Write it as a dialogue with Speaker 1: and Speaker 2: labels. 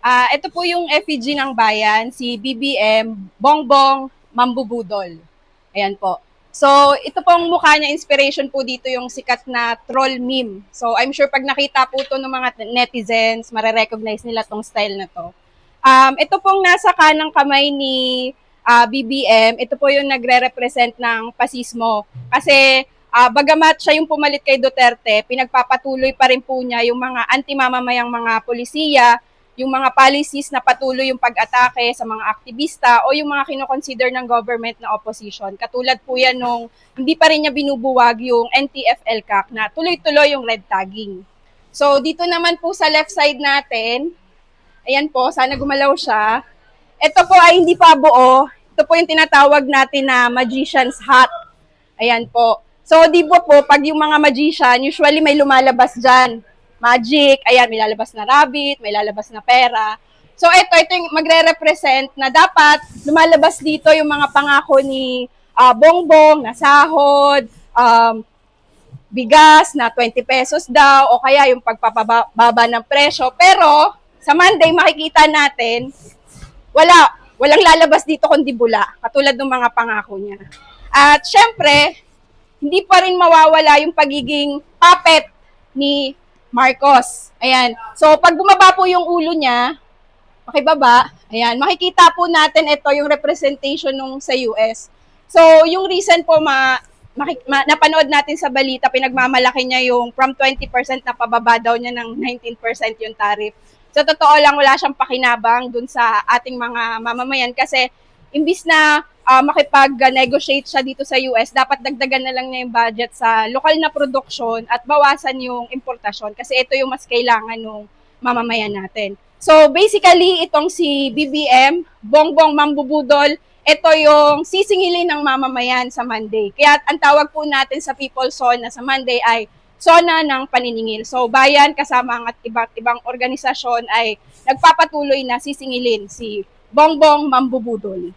Speaker 1: Ito po yung effigy ng bayan, si BBM, Bongbong Mambubudol. Ayan po. So, ito pong mukha niya, inspiration po dito yung sikat na troll meme. So, I'm sure pag nakita po ito ng mga netizens, marerecognize nila tong style na to. Ito pong nasa kanang kamay ni BBM, ito po yung nagre-represent ng pasismo. Kasi bagamat siya yung pumalit kay Duterte, pinagpapatuloy pa rin po niya yung mga anti-mamamayang mga polisiya, yung mga policies na patuloy yung pag-atake sa mga aktivista o yung mga kinoconsider ng government na opposition. Katulad po yan nung hindi pa rin niya binubuwag yung NTF-ELCAC na tuloy-tuloy yung red tagging. So dito naman po sa left side natin, ayan po, sana gumalaw siya. Ito po ay hindi pa buo. Ito po yung tinatawag natin na magician's hat. Ayan po. So, di ba po, pag yung mga magician, usually may lumalabas dyan. Magic, ayan, may lalabas na rabbit, may lalabas na pera. So, ito yung magre-represent na dapat lumalabas dito yung mga pangako ni Bongbong na sahod, bigas na 20 pesos daw, o kaya yung pagpapababa ng presyo. Pero, sa Monday, makikita natin, walang lalabas dito kundi bula, katulad ng mga pangako niya. At syempre, hindi pa rin mawawala yung pagiging puppet ni Marcos. Ayan. So, pag bumaba po yung ulo niya, pakibaba, ayan, makikita po natin ito yung representation nung sa US. So, yung reason po napanood natin sa balita, pinagmamalaki niya yung from 20% na pababa daw niya ng 19% yung tariff. Sa totoo lang, wala siyang pakinabang dun sa ating mga mamamayan kasi imbis na makipag-negotiate siya dito sa US, dapat dagdagan na lang niya yung budget sa lokal na produksyon at bawasan yung importasyon kasi ito yung mas kailangan ng mamamayan natin. So basically, itong si BBM, Bongbong Mambubudol, ito yung sisingilin ng mamamayan sa Monday. Kaya ang tawag po natin sa People Zone sa Monday ay Zona ng Paniningil. So bayan kasama ang iba't ibang organisasyon ay nagpapatuloy na sisingilin si Bongbong Mambubudol.